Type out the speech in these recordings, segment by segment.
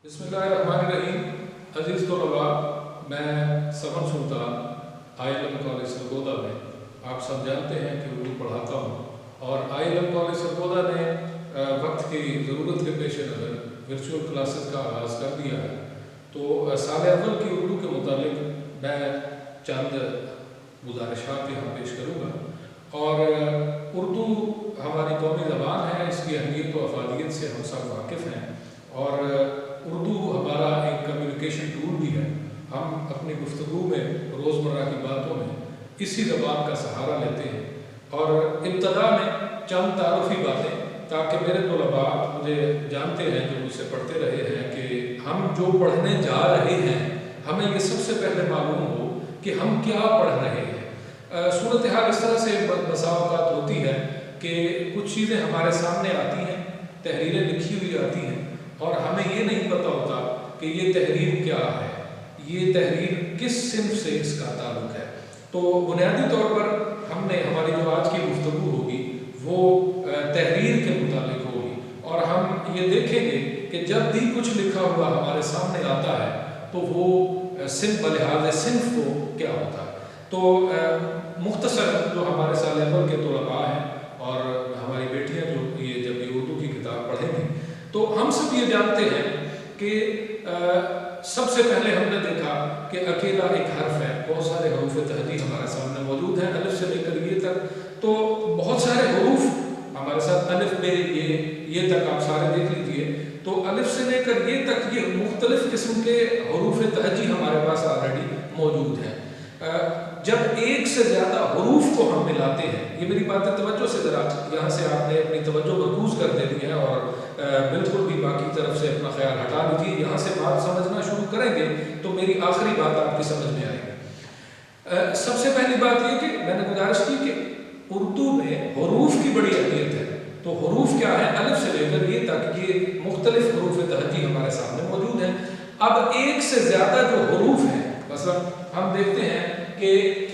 बिस्मिल्लाहिर्रहमानिर्रहीम। अजीज़ तलबा, मैं समन सुल्तान ILM कॉलेज सरगोदा में आप सब जानते हैं कि उर्दू पढ़ाता हूँ और ILM कॉलेज सरगोदा ने वक्त की ज़रूरत के पेश नज़र वर्चुअल क्लासेस का आगाज़ कर दिया है। तो साल अव्वल की उर्दू के मुतालिक मैं चंद गुजारिशात यहाँ पेश करूँगा। और उर्दू हमारी कौमी ज़बान है, इसकी अहमियत व अफादियत से हम सब वाकिफ़ हैं और उर्दू हमारा एक कम्युनिकेशन टूल भी है। हम अपनी गुफ्तगू में रोज़मर्रा की बातों में इसी ज़बान का सहारा लेते हैं। और इब्तदा में चंद तारुफ़ी बातें, ताकि मेरे तलबा मुझे जानते हैं जो मुझसे पढ़ते रहे हैं कि हम जो पढ़ने जा रहे हैं हमें ये सबसे पहले मालूम हो कि हम क्या पढ़ रहे हैं। सूरत हाल इस तरह से बसा औक़ात होती है कि कुछ चीज़ें हमारे सामने आती हैं, तहरीरें लिखी हुई आती हैं और हमें ये नहीं पता होता कि ये तहरीर क्या है, ये तहरीर किस सिन्फ से इसका ताल्लुक़ है। तो बुनियादी तौर पर हमने हमारी जो आज की गुफ्तगू होगी वो तहरीर के मुतालिक होगी और हम ये देखेंगे कि जब भी कुछ लिखा हुआ हमारे सामने आता है तो वो सिन्फ बलिहाज़ सिन्फ को क्या होता है। तो मुख्तसर जो हमारे साल अव्वल के तलबा हैं और हमारी बेटियाँ जो ये जब ये उर्दू की किताब पढ़ेंगी तो हम सब ये जानते हैं कि सबसे पहले हमने देखा कि अकेला एक हर्फ है। बहुत सारे हरूफ तहजी हमारे सामने मौजूद हैं, अलिफ से लेकर ये तक। तो बहुत सारे हरूफ हमारे साथ अलिफ बे ये तक आप सारे देख लीजिए। तो अलिफ से लेकर ये तक ये मुख्तलिफ किस्म के हरूफ तहजी हमारे पास ऑलरेडी मौजूद हैं। जब एक से ज़्यादा हरूफ को हम मिलाते हैं, ये मेरी बातें तवज्जो से ज़रा यहाँ से आपने अपनी तवज्जो मरकूज़ कर देनी है और बिल्कुल भी बाकी तरफ से अपना ख्याल हटा लीजिए। यहाँ से बात समझना शुरू करेंगे तो मेरी आखिरी बात आपकी समझ में आएगी। सबसे पहली बात ये कि मैंने गुजारिश की कि उर्दू में हरूफ की बड़ी अहमियत है। तो हरूफ क्या है, अलिफ से लेकर ये तक ये मुख्तलिफ हरूफ तहजी हमारे सामने मौजूद हैं। अब एक से ज़्यादा जो हरूफ हैं, मतलब हम देखते हैं कि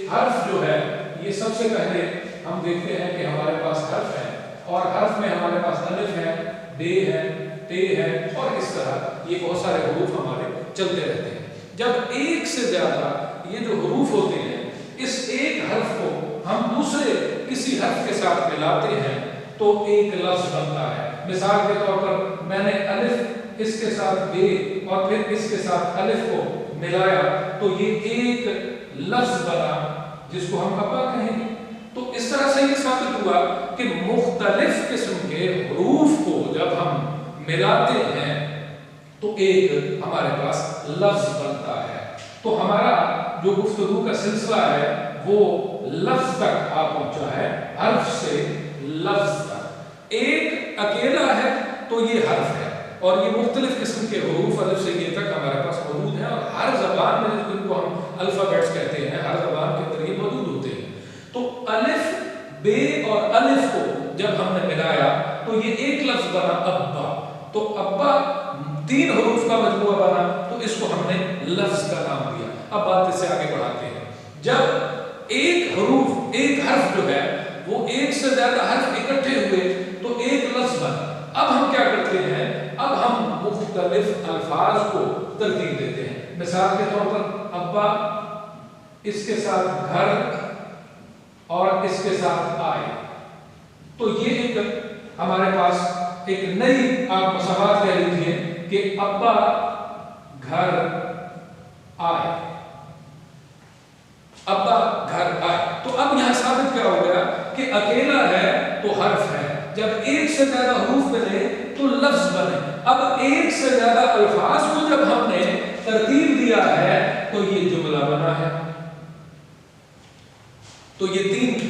हर्फ जो है ये सबसे पहले हम देखते हैं कि हमारे पास हर्फ है और हर्फ में हमारे पास अलिफ है, बे है, ते है और इस तरह ये बहुत सारे हरूफ हमारे चलते रहते हैं। जब एक से ज़्यादा ये जो हरूफ होते हैं, इस एक हर्फ को हम दूसरे किसी हर्फ के साथ मिलाते हैं तो एक लफ्ज़ बनता है। मिसाल के तौर पर मैंने अलिफ इसके साथ बे और फिर इसके साथ अलिफ को मिलाया तो ये एक लफ्ज़ बना जिसको हम अब्बा कहेंगे। तो इस तरह से ये साबित हुआ कि मुख्तलिफ किस्म के हरूफ को जब हम मिलाते हैं तो एक हमारे पास लफ्ज़ बनता है। तो हमारा जो गुफ्तगू का सिलसिला है वो लफ्ज़ तक आ पहुंचा है, हर्फ से लफ्ज़ तक। एक अकेला है तो ये हर्फ है और ये मुख्तलिफ किस्म के हरूफ अलिफ से ये तक हमारे पास मौजूद हैं और हर ज़बान में जिनको हम अल्फ़ाबेट्स कहते हैं, हर ज़बान के अंदर ये मौजूद होते हैं। तो अलिफ, बे और अलिफ को जब हमने मिलाया तो ये एक लफ्ज़ बना अब्बा। तो अब्बा तीन हरूफ का मजमूआ बना तो इसको हमने लफ्ज़ का नाम दिया। अब बात इससे आगे बढ़ाते हैं। जब एक हरूफ, एक हर्फ जो है वो एक से ज़्यादा हर्फ इकट्ठे हुए तो एक लफ्ज़ बना। अब हम क्या करते हैं, अब हम मुख्तलिफ अल्फाज को तरतीब देते हैं। मिसाल के तौर पर अब्बा, इसके साथ घर और इसके साथ आए, तो ये एक हमारे पास एक नई आप मसावत कह लीजिए कि अब्बा घर आए, अब्बा घर आए। तो अब यहां साबित क्या हो गया कि अकेला है तो हर्फ है, जब एक से ज्यादा हरूफ बने तो लफ्ज़ बने। अब एक से ज्यादा अल्फाज को जब हमने तरतीब दिया है तो ये जुमला बना है। तो ये तीन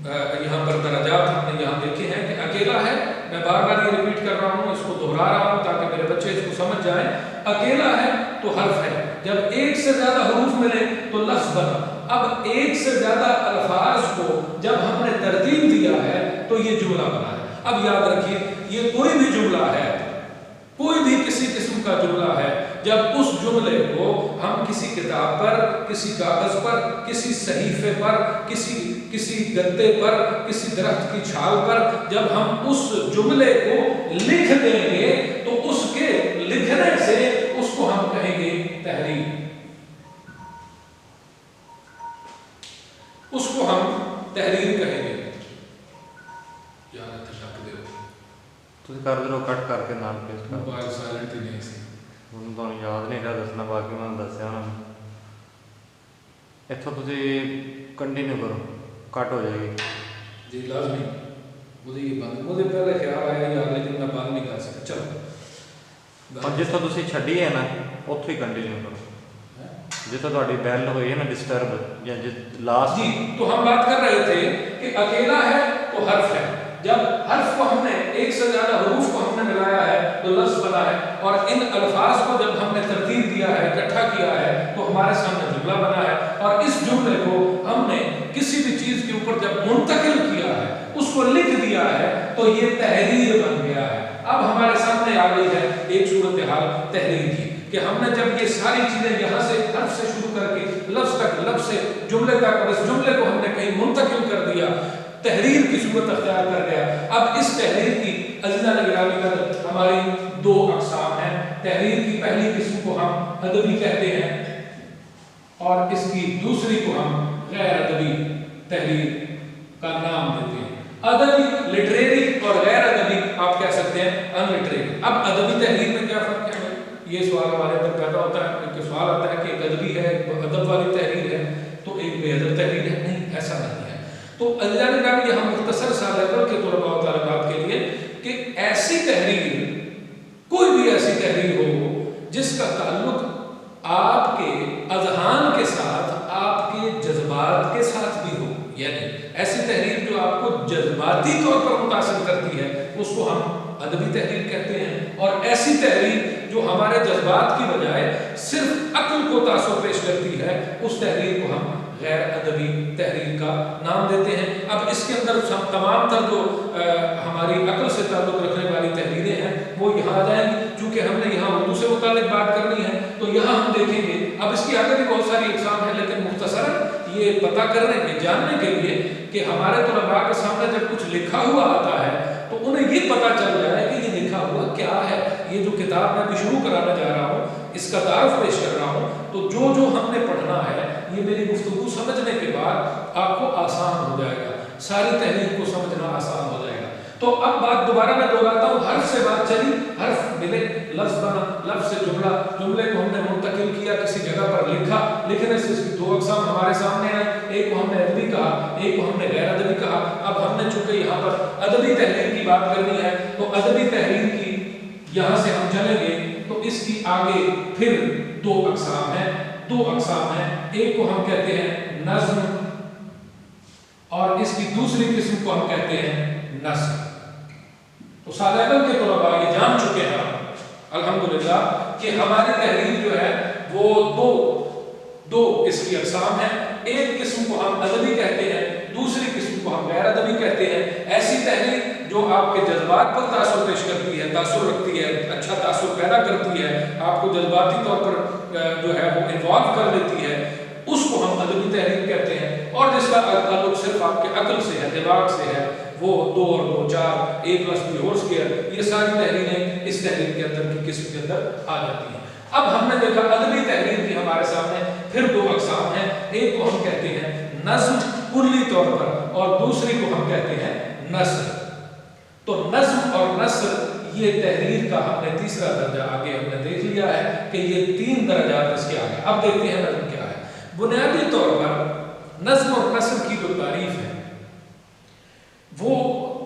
यहाँ पर दराजात हमने यहाँ देखे हैं कि अकेला है, मैं बार बार ये रिपीट कर रहा हूँ, इसको दोहरा रहा हूँ ताकि मेरे बच्चे इसको समझ जाएं। अकेला है तो हर्फ है, जब एक से ज्यादा हरूफ मिले तो लफ्ज़ बना। अब एक से ज्यादा अल्फाज को जब हमने तरतीब दिया है तो ये जुमला बना है। अब याद रखिए, ये कोई भी जुमला है, कोई भी किसी किस्म का जुमला है, जब उस जुमले को हम किसी किताब पर, किसी कागज पर, किसी सहीफे पर, किसी गत्ते पर, किसी दरख्त की छाल पर जब हम उस जुमले को लिख देंगे तो उसके लिखने लिखने से उसको हम कहेंगे तहरीर, उसको हम तहरीर कहेंगे। यार तक दे ਤੁਸੀਂ ਕਰ ਦਿਓ ਕੱਟ ਕਰਕੇ ਨਾਲ ਪੇਸਟ ਕਰ। मोबाइल साइलेंट ही नहीं सी। ਹੁਣ ਤੁਹਾਨੂੰ ਯਾਦ ਨਹੀਂ ਰਿਹਾ ਦੱਸਣਾ, ਬਾਕੀ ਮੈਂ ਦੱਸਿਆ ਉਹਨਾਂ ਨੂੰ। ਇੱਥੋਂ ਤੁਸੀਂ ਕੰਟੀਨਿਊ ਕਰੋ, ਕੱਟ ਹੋ ਜਾਏਗੀ जी लाजमी। मुझे ये बंद, मुझे पहले ख्याल आया यार लेकिन मैं बंद नहीं कर सकता। चलो ਹੁਣ ਜਿੱਥੋਂ ਤੁਸੀਂ ਛੱਡੀ ਹੈ ਨਾ ਉੱਥੋਂ ਹੀ ਕੰਟੀਨਿਊ ਕਰੋ, जितना ਤੁਹਾਡੀ बैल हुई है ना डिस्टर्ब या लास्ट। जी तो हम बात कर रहे थे कि अकेला है तो हर्फ है, जब हर्फ को हमने एक से ज्यादा हरूफ को हमने मिलाया है तो लफ्ज बना है, और इन अल्फाज को जब हमने तरतीब दिया है, इकट्ठा किया है, तो हमारे सामने जुमला बना है। और इस जुमले को हमने किसी भी चीज के ऊपर जब मुंतकिल किया है, उसको लिख दिया है, तो ये तहरीर बन गया है। अब हमारे सामने आ गई है एक सूरत हाल तहरीर की, कि हमने जब ये सारी चीजें यहाँ से हर्फ से शुरू करके लफ्ज तक, लफ्ज से जुमले तक, और इस जुमले को हमने कहीं मुंतकिल कर दिया, तहरीर की सूरत अख्तियार कर गया। अब इस तहरीर की अज़ीज़ान गिरामी का हमारी दो अक़साम हैं। तहरीर की पहली किस्म को हम अदबी कहते हैं, और इसकी दूसरी को हम गैर अदबी तहरीर का नाम देते हैं। अदबी लिटरेरी और गैर अदबी आप कह सकते हैं अनलिटरेरी। अब अदबी तहरीर में क्या फर्क है, ये सवाल हमारे अंदर पैदा होता है कि सवाल आता है कि एक अदबी है, एक अदब वाली तहरीर है, तो एक बेअदब तहरीर है। नहीं, ऐसा नहीं है। तो अज़ीज़ान गिरामी हम मुख्तसर सा लेवल के तलबा व तालिबात के लिए कि ऐसी तहरीर, कोई भी ऐसी तहरीर हो जिसका ताल्लुक आपके अज़हान के साथ, आपके जज्बात के साथ भी हो, यानी ऐसी तहरीर जो आपको जज्बाती तौर पर मुतासिर करती है, उसको हम अदबी तहरीर कहते हैं। और ऐसी तहरीर जो हमारे जज्बात की बजाय सिर्फ अक्ल को तासुर पेश करती है, उस तहरीर को हम गैर अदबी तहरीर का नाम देते हैं। अब इसके अंदर तमाम तर जो हमारी अक्ल से ताल्लुक़ रखने वाली तहरीरें हैं वो यहाँ आ जाएंगी। चूँकि हमने यहाँ उर्दू से मुतालिक बात करनी है, तो यहाँ हम देखेंगे। अब इसकी आगे भी बहुत सारी इक़साम है, लेकिन मुख्तसरन ये पता करने के, जानने के लिए कि हमारे तलबा के सामने जब कुछ लिखा हुआ आता है तो उन्हें ये पता चल जाए कि ये लिखा हुआ क्या है। ये जो किताब मैं भी शुरू कराने जा रहा हूँ, इसका तारुफ पेश कर रहा हूँ, तो जो जो हमने पढ़ना है ये मेरी गुफ्तगू समझने के बाद आपको आसान हो जाएगा, सारी तहरीर को समझना आसान हो जाएगा। तो अब बात दोबारा मैं दोहराता हूँ, हर्फ से बात चली, हर्फ मिले, लफ्ज बना, लफ्ज से जुमला, जुमले को हमने मुंतकिल किया, किसी जगह पर लिखा, लिखने से इसकी दो अक़साम हमारे सामने आए, एक को हमने अदबी कहा, एक को हमने गैर अदबी कहा। अब हमने चूंकि यहाँ पर अदबी तहरीर की बात करनी है, तो अदबी तहरीर की यहाँ से हम चलेंगे तो इसकी आगे फिर दो अक़साम हैं, दो अक़साम हैं। एक को हम कहते हैं नज़्म, और इसकी दूसरी किस्म को हम कहते हैं नस्र। तो सालेबल के तलबा ये जान चुके हैं अल्हम्दुलिल्लाह कि हमारी तहरीर जो है वो दो इसकी अक़साम है। एक किस्म को हम अदबी कहते हैं, दूसरी किस्म को हम गैर अदबी कहते हैं। ऐसी तहरीर जो आपके जज्बात पर तासुर पेश करती है, तासुर रखती है, अच्छा तासुर पैदा करती है, आपको जज्बाती तौर पर जो है वो इन्वॉल्व कर लेती है, उसको हम अदबी तहरीर कहते हैं। और जिसका ताल्लुक सिर्फ आपके अक्ल से है, दिमाग से है, वो 2 और 2 4, a+b², ये सारी तहरीरें इस तहरीर के अंदर की किस्म के अंदर आ जाती हैं। अब हमने देखा अदबी तहरीर की हमारे सामने फिर दो अक़साम हैं। एक को हम कहते हैं नज़्म कुल्ली तौर पर, और दूसरी को हम कहते हैं नस्र। तो नज़्म और नस्र ये तहरीर का हमने तीसरा दर्जा आगे हमने देख लिया है कि ये 3 दर्जात इसके आगे। अब देखते हैं नज़्म क्या है। बुनियादी तौर पर नज़्म और नस्र की जो तारीफ है वो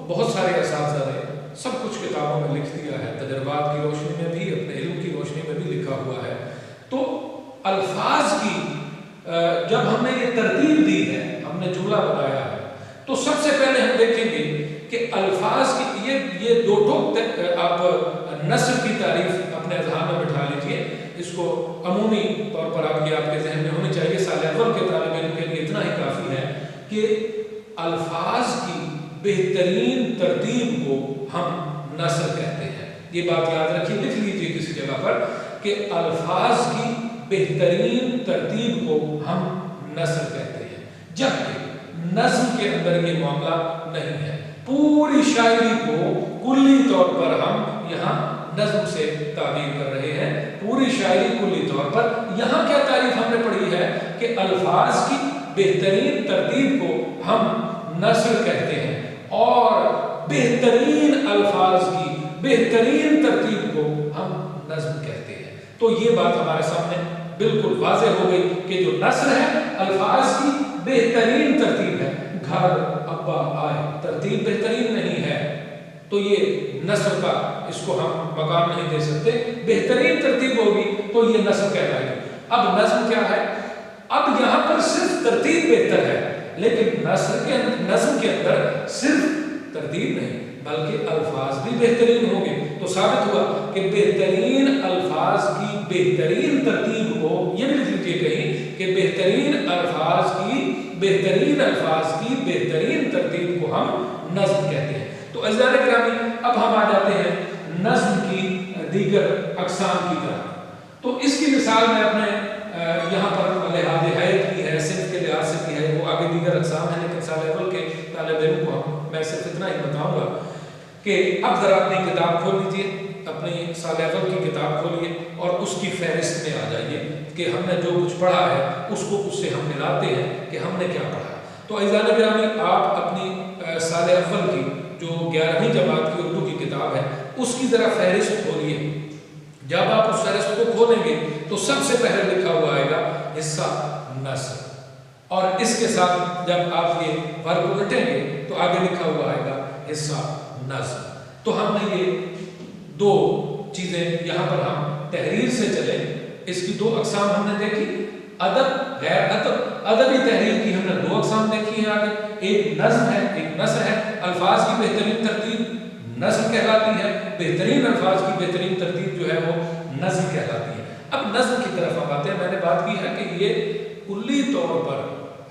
बहुत सारे असातिज़ा ने सब कुछ किताबों में लिख दिया है, तजर्बात की रोशनी में भी, अपने इल्म की रोशनी में भी लिखा हुआ है। तो अल्फाज की जब हमने ये तरतीब दी है, हमने जुमला बनाया है, तो सबसे पहले हम देखेंगे कि अल्फाज की ये 2 टोक आप नस्र की तारीफ अपने अज़हान में बिठा लीजिए। इसको अमूमी तौर पर आपके जहन में होनी चाहिए। साल अव्वल के तालिब इल्म के लिए इतना ही काफ़ी है कि अल्फाज की बेहतरीन तरतीब को हम नस्र कहते हैं। ये बात याद रखिए, लिख लीजिए किसी जगह पर कि अल्फाज की बेहतरीन तरतीब को हम नस्र कहते हैं, जबकि नज़्म के अंदर ये मामला नहीं है। पूरी शायरी को कुल्ली तौर पर हम यहाँ नज्म से ताबीर कर रहे हैं। पूरी शायरी कुल्ली तौर पर यहाँ क्या तारीफ हमने पढ़ी है कि अल्फाज की बेहतरीन तरतीब को हम नस्र कहते हैं और बेहतरीन अल्फाज की बेहतरीन तरतीब को हम नज्म कहते हैं। तो ये बात हमारे सामने बिल्कुल वाज़ेह हो गई कि जो नस्र है अल्फाज की बेहतरीन तरतीब है। घर अब्बा आए तरतीब बेहतरीन नहीं है तो ये नस्र का इसको हम मकाम नहीं दे सकते, बेहतरीन तरतीब होगी तो ये नस्र कहलाएगी। अब नज्म क्या है? अब यहाँ पर सिर्फ तरतीब बेहतर है, लेकिन नज्म के अंदर सिर्फ तरतीब नहीं बल्कि अल्फाज भी बेहतरीन होंगे। तो साबित हुआ कि बेहतरीन अल्फाज की बेहतरीन तरतीब को, ये भी लिख लीजिए कहीं कि बेहतरीन अल्फाज की बेहतरीन तरतीब को हम नज्म कहते हैं। तो अज़ीज़ान गिरामी, अब हम आ जाते हैं नज्म की दीगर अक़साम की तरफ। तो इसकी मिसाल मैं अपने यहाँ पर लिहाज हैत की है, सिर्फ के लिहाज से की है, वो आगे दीगर अक़साम है, लेकिन साल अव्वल के तालिब इल्म को मैं सिर्फ इतना ही बताऊँगा कि अब ज़रा अपनी किताब खोल लीजिए, अपनी साल अव्वल की किताब खोलिए और उसकी फहरिस्त में आ जाइए कि हमने जो कुछ पढ़ा है उसको उससे हम मिलाते हैं कि हमने क्या पढ़ा। तो अज़ीज़ान गिरामी, आप अपनी साल अव्वल की जो 11वीं जमात की उर्दू की किताब है उसकी ज़रा फहरिस्त खोलिए। जब आप उस फहरिस्त को खोलेंगे तो सबसे पहले लिखा हुआ आएगा हिस्सा नस्र, और इसके साथ जब आप ये वर्ग उलटेंगे तो आगे लिखा हुआ आएगा हिस्सा नस्र। तो हमने ये दो चीज़ें यहाँ पर हम तहरीर से चले, इसकी दो अक़साम हमने देखी, अदब गैर अदब। अदबी तहरीर की हमने दो अक़साम देखी हैं आगे, एक नज़्म है एक नस्र है। अल्फाज की बेहतरीन तरतीब नस्र कहलाती है, बेहतरीन अल्फाज की बेहतरीन तरतीब जो है वो नज़्म कहलाती है। अब नज़्म की तरफ हम आते हैं। मैंने बात की है कि ये कुल्ली तौर पर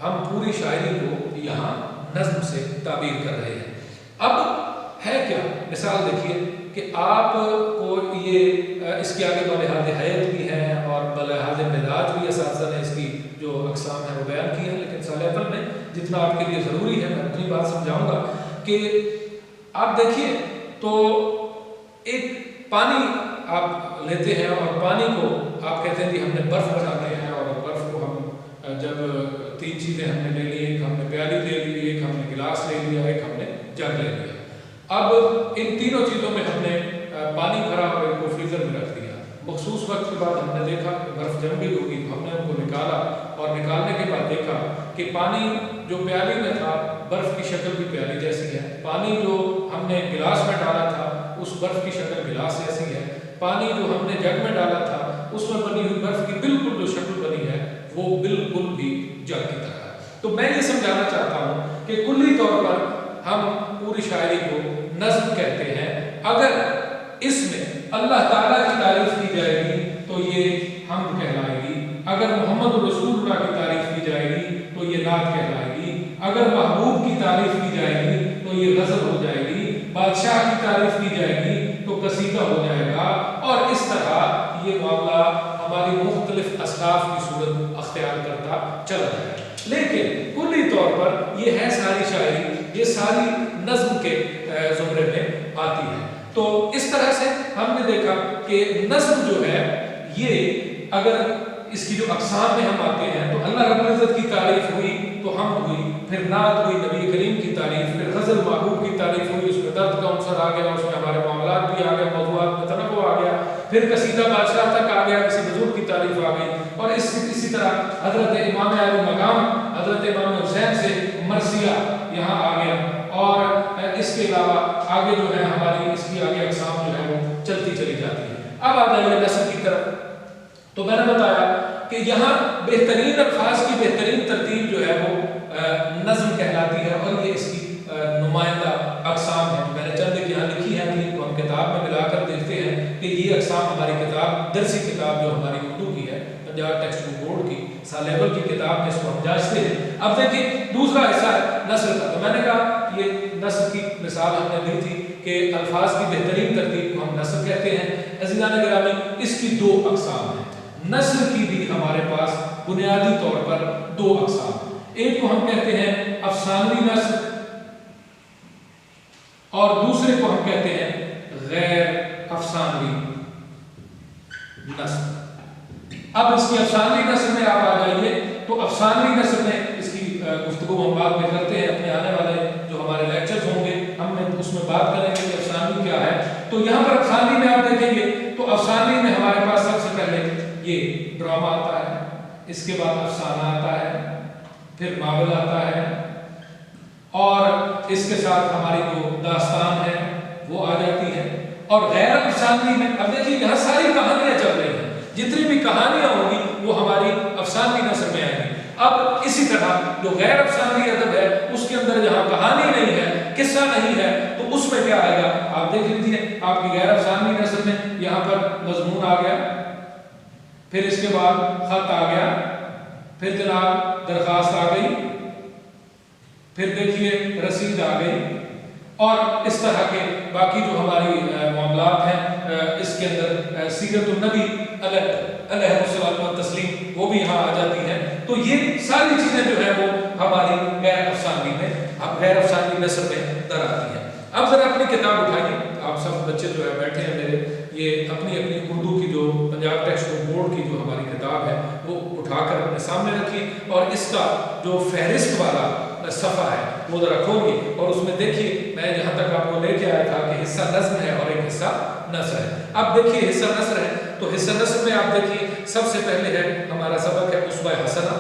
हम पूरी शायरी को यहाँ नज़्म से ताबीर कर रहे हैं। अब है क्या, मिसाल देखिए कि आपको ये इसके आगे बलिहाज़ हैत भी है और बलिहाज़ मिजाज भी असातिज़ा ने इसकी जो अक़साम है वो बयान की है, लेकिन साल अव्वल में जितना आपके लिए ज़रूरी है मैं उतनी बात समझाऊंगा कि आप देखिए तो एक पानी आप लेते हैं और पानी को आप कहते हैं कि हमने बर्फ़ बनाते हैं, और बर्फ़ को हम जब तीन चीज़ें हमने ले ली, एक हमने प्याली ले ली, एक हमने गिलास ले लिया, एक हमने जग ले लिया। अब इन तीनों चीज़ों में हमने पानी भरा और इनको फ्रीज़र में रख दिया। मखसूस वक्त के बाद हमने देखा कि बर्फ़ जम गई होगी, तो हमने उनको निकाला और निकालने के बाद देखा कि पानी जो प्याली में था बर्फ़ की शक्ल भी प्याली जैसी है, पानी जो हमने गिलास में डाला था उस बर्फ़ की शक्ल गिलास जैसी है, पानी जो हमने जग में डाला था उसमें बनी हुई बर्फ़ की बिल्कुल जो शक्ल बनी है वो बिल्कुल भी जग की तरह है। तो मैं ये समझाना चाहता हूँ कि कुल्ली तौर पर हम पूरी शायरी को नज़्म कहते हैं। अगर इसमें अल्लाह ताला की तारीफ की जाएगी तो ये हम्द कहलाएगी, अगर मोहम्मद रसूलुल्लाह की तारीफ की जाएगी तो ये नात कहलाएगी, अगर महबूब की तारीफ की जाएगी तो ये गज़ल हो जाएगी, बादशाह की तारीफ की जाएगी तो कसीदा हो जाएगा, और इस तरह ये मामला हमारी मुख्तलिफ असलाफ की सूरत अख्तियार करता चला जाएगा। लेकिन कुल्ली तौर पर ये है सारी शायरी, ये सारी नज़्म के ज़ुमरे में आती है। तो इस तरह से हमने देखा कि नज़्म जो है ये अगर इसकी जो अक़साम में हम आते हैं तो अल्लाह रब्बुल इज़्ज़त की तारीफ हुई तो हम हुई, फिर नात हुई नबी करीम की तारीफ, फिर गज़ल महबूब की तारीफ हुई, उसमें दर्द का अंसर आ गया, उसमें हमारे मामलात भी आ गए, मौज़ूआत में तनव्वुअ आ गया, फिर कसीदा बादशाह तक आ गया, किसी बुज़ुर्ग की तारीफ आ गई, और इसी तरह हज़रत इमाम आले मकाम हज़रत इमाम हुसैन से मरसिया यहाँ आ गया, और इसके अलावा आगे जो है हमारी इसकी आगे अक़साम जो है वो चलती चली जाती है। अब आ जाइए नस्ल की तरफ। तो मैंने बताया कि यहाँ बेहतरीन अल्फाज की बेहतरीन तरतीब जो है वो नज़्म कहलाती है, और ये इसकी नुमाइंदा अक़साम है। मैंने चंद एक यहाँ लिखी है, इनको हम किताब में मिलाकर देखते हैं कि ये अक़साम हमारी किताब दरसी किताब जो हमारी उर्दू की है, पंजाब टेक्स्ट बुक बोर्ड की साल अव्वल की किताब में इसको हम जांचते हैं। अब देखिए दूसरा हिस्सा है नस्ल का। तो मैंने कहा ये नस्ल की मिसाल हमने दी थी कि अल्फाज की बेहतरीन तरतीब को हम नस्ल कहते हैं। अज़ीज़ान गिरामी, इसकी दो अक़साम हैं। नस्ल की भी हमारे पास बुनियादी तौर पर दो अक़साम, एक को हम कहते हैं अफसानवी नस्ल और दूसरे को हम कहते हैं गैर अफसानवी नस्र। अब इसकी अफसानवी नस्र में आप आ जाइए, तो अफसानवी नस्र में इसकी गुफ्तगू हम बाद में करते हैं, अपने आने वाले जो हमारे लेक्चर्स होंगे हम उसमें बात करेंगे कि अफसानवी क्या है। तो यहाँ पर अफसानवी में आप देखेंगे तो अफसानवी में हमारे पास सबसे पहले ये ड्रामा आता है, इसके बाद अफसाना आता है, फिर नावल आता है, और इसके साथ हमारी जो दास्तान है वो आ जाती है। और गैर अफसानवी में अब देखिए यहाँ सारी कहानियां चल रही हैं, जितनी भी कहानियां होंगी वो हमारी अफसानवी नस्र में आएंगी। अब इसी तरह जो गैर अफसानवी अदब है उसके अंदर जहाँ कहानी नहीं है, किस्सा नहीं है, तो उसमें क्या आएगा आप देख लीजिए। आपकी गैर अफसानवी नस्र में यहाँ पर मजमून आ गया, फिर इसके बाद खत आ गया, फिर जनाब दरखास्त आ गई, फिर देखिए रसीद आ गई, और इस तरह के बाकी जो हमारी मामलात हैं इसके अंदर सीरत नबी अलैहिस्सलाम तस्लीम वो भी यहाँ आ जाती हैं। तो ये सारी चीज़ें जो है वो हमारी गैर अफसानवी में, अब गैर अफसानवी नस्र में दर आती हैं। अब जरा अपनी किताब उठाइए, आप सब बच्चे जो है बैठे हैं मेरे, ये अपनी अपनी उर्दू की जो पंजाब टेक्स्ट बुक बोर्ड की जो हमारी किताब है वो उठाकर अपने सामने रखिए, और इसका जो फहरिस्त वाला सफ़ा है वो ज़रा खोलिए, और उसमें देखिए मैं जहाँ तक आपको लेके आया था कि हिस्सा नज़्म है और एक हिस्सा नस्र है। अब देखिए हिस्सा नस्र है, तो हिस्सा नस्र में आप देखिए सबसे पहले है हमारा सबक है उसवा हसना।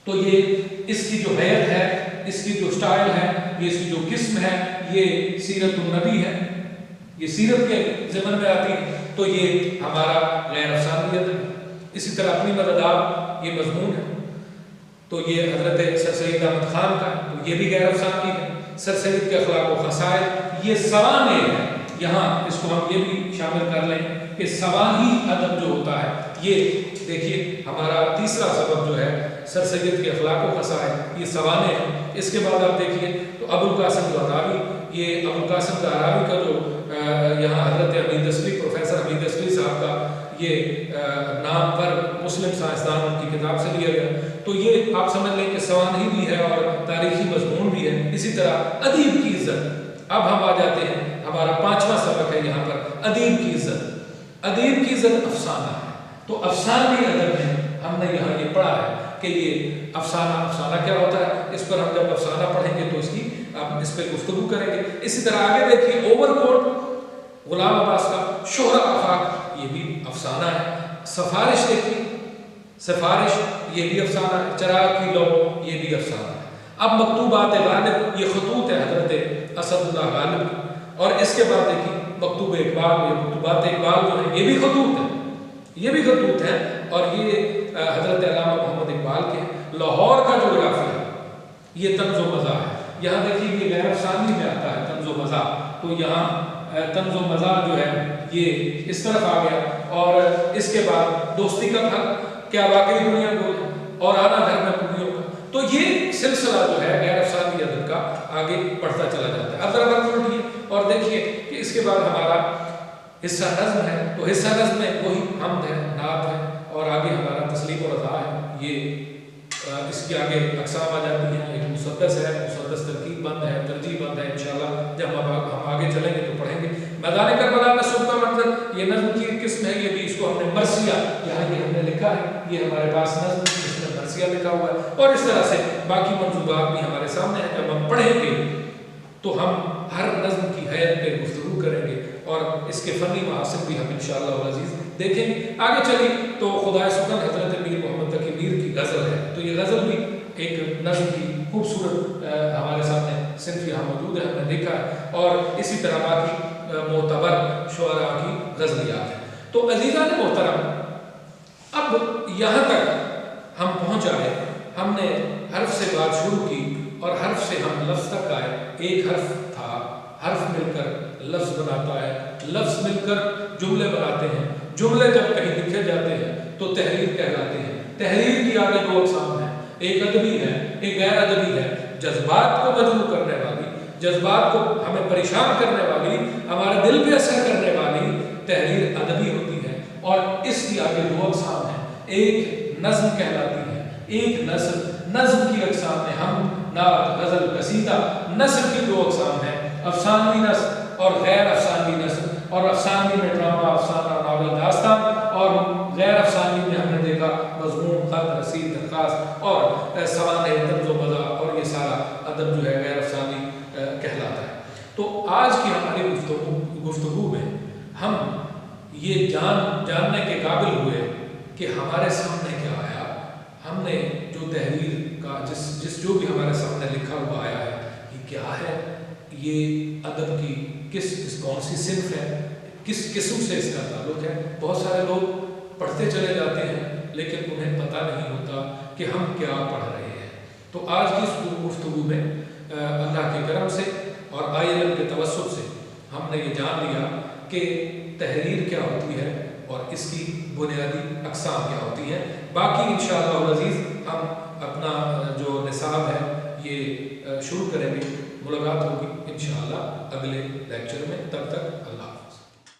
तो ये इसकी जो हैत है, इसकी जो स्टाइल है, ये इसकी जो किस्म है, ये सीरत नबी है, ये सीरत के ज़मन में आती है, तो ये हमारा गैर अफसानी अदब है। इसी तरह अपनी मददाब ये मजमून है, तो ये हज़रत सर सैयद अहमद खान का, तो ये भी गैर अफसानी है। सर सैयद के अखलाक व खसाइल ये सवाने है, यहाँ इसको हम ये भी शामिल कर लें कि सवाही अदब जो होता है, ये देखिए हमारा तीसरा सबक जो है सर सैयद के अखलाक व खसाइल ये सवाने हैं। इसके बाद आप देखिए तो अबुल कासिम ज़हरावी, ये अबुल कासिम ज़हरावी का जो यहाँ हज़रत हमीद असली, प्रोफेसर हमीद असली साहब का ये नाम पर मुस्लिम साइंसदान उनकी किताब से लिया गया, तो ये आप समझ लें कि सवानी भी है और तारीखी मजमून भी है। इसी तरह अदीब की इज्जत। अब हम आ जाते हैं, हमारा पांचवा सबक है यहाँ पर अदीब की इज्जत। अदीब की इज्जत अफसाना है, तो अफसानी अदब में हमने यहाँ ये पढ़ा है कि ये अफसाना क्या होता है। इस पर हम जब अफसाना पढ़ेंगे तो इसकी हम इस पर गुफ्तगू करेंगे। इसी तरह आगे देखिए ओवरकोट गुलाम अब्बास का शोहरा आफाक ये भी अफसाना है। सिफारिश देखिए, सिफारिश ये भी अफसाना है। चराग की लो ये भी अफसाना है। अब मकतूबात गालिब ये खतूत है हज़रत असदुल्लाह गालिब, और इसके बाद देखिए मकतूब इकबाल, ये मकतूबात इकबाल जो है ये भी खतूत है, ये भी खतूत है, और ये हज़रत अल्लामा मोहम्मद इकबाल के लाहौर का जो ग्राफी है ये तंज़ो मज़ा है। यहाँ देखिए ये गैर अफसानी में आता है तंज़ो मज़ा, तो यहाँ तंज़ो मज़ा जो है ये इस तरफ आ गया। और इसके बाद दोस्ती का फल, क्या वाकई दुनिया को, और आना घर में पूरियों का, तो ये सिलसिला जो है गैर अफसानी अदब का आगे बढ़ता चला जाता है। अब जरा उठिए और देखिए कि इसके बाद हमारा हिस्सा नज़्म है, तो हिस्सा नज़्म में वही हम्द है, नात है, और आगे हमारा तस्लीम और रज़ा है। ये इसके आगे अक़साम आ जाती हैं। एक मुसद्दस है, मुसद्दस तरकीब बंद है, तरजीह बंद है। इंशाअल्लाह जब हम आगे चलेंगे तो पढ़ेंगे। मैदान करबला में सुबह मंजर ये नज़्म की किस्म है, ये भी इसको हमने मरसिया, यहाँ ये हमने लिखा है, ये हमारे पास नज़्म इसमें मरसिया लिखा हुआ है, और इस तरह से बाकी मंसूबात भी हमारे सामने हैं। जब हम पढ़ेंगे तो हम हर नज़्म की हैत पे गुफ्तगू करेंगे, और इसके फ़नी महासिल भी हम इंशाअल्लाह अज़ीज़ देखेंगे। आगे चलिए तो खुदाए सुकन हज़रत मीर मोहम्मद तकी मीर की गज़ल है, तो ये गज़ल भी एक नज़्म की खूबसूरत हमारे सामने सिर्फ यहाँ मौजूद है, हमने देखा है, और इसी तरह बाकी मोतबर शुअरा की गज़लियात है। तो अज़ीज़ान मोहतरम, अब यहाँ तक हम पहुँच आए, हमने हर्फ से बात शुरू की और हर्फ से हम लफ्ज़ तक आए। एक हर्फ था, हर्फ मिलकर लफ्ज़ बनाता है, लफ्ज़ मिलकर जुमले बनाते हैं, जुमले जब कहीं लिखे जाते हैं तो तहरीर कहलाते हैं। तहरीर की आगे दो अक़साम हैं, एक अदबी है, एक गैर अदबी है। जज्बात को मजबूर करने वाली, जज्बात को हमें परेशान करने वाली, हमारे दिल पे असर करने वाली तहरीर अदबी होती है, और इसकी आगे दो अक़साम हैं। एक नज़्म कहलाती है, एक नस्र। नज़्म की अक़साम में हम, नात, गज़ल, कसीदा। नस्र की दो अक़साम हैं, अफसानवी नस्र और गैर अफसानवी नस्र। اور افسانوی میں ڈرامہ، افسانہ، ناول، داستان، اور غیر افسانوی میں ہم نے دیکھا مضمون، خط، رسید، درخواست اور سوانح، طنز و مزاح، اور یہ سارا ادب جو ہے غیر افسانوی کہلاتا ہے۔ تو آج کی ہماری گفتگو میں ہم یہ جاننے کے قابل ہوئے کہ ہمارے سامنے کیا آیا، ہم نے جو تحریر کا جس جو بھی ہمارے سامنے لکھا ہوا آیا ہے یہ کیا ہے، یہ ادب کی کون سی صنف ہے، کس قسم سے اس کا تعلق ہے۔ بہت سارے لوگ پڑھتے چلے جاتے ہیں لیکن انہیں پتہ نہیں ہوتا کہ ہم کیا پڑھ رہے ہیں۔ تو آج کی اس گفتگو میں اللہ کے کرم سے اور آئی ایل ایم کے توسط سے ہم نے یہ جان لیا کہ تحریر کیا ہوتی ہے اور اس کی بنیادی اقسام کیا ہوتی ہیں۔ باقی انشاءاللہ العزیز ہم اپنا جو نصاب ہے یہ شروع کریں گے، ملاقات ہوگی انشاءاللہ اگلے لیکچر میں، تب تک اللہ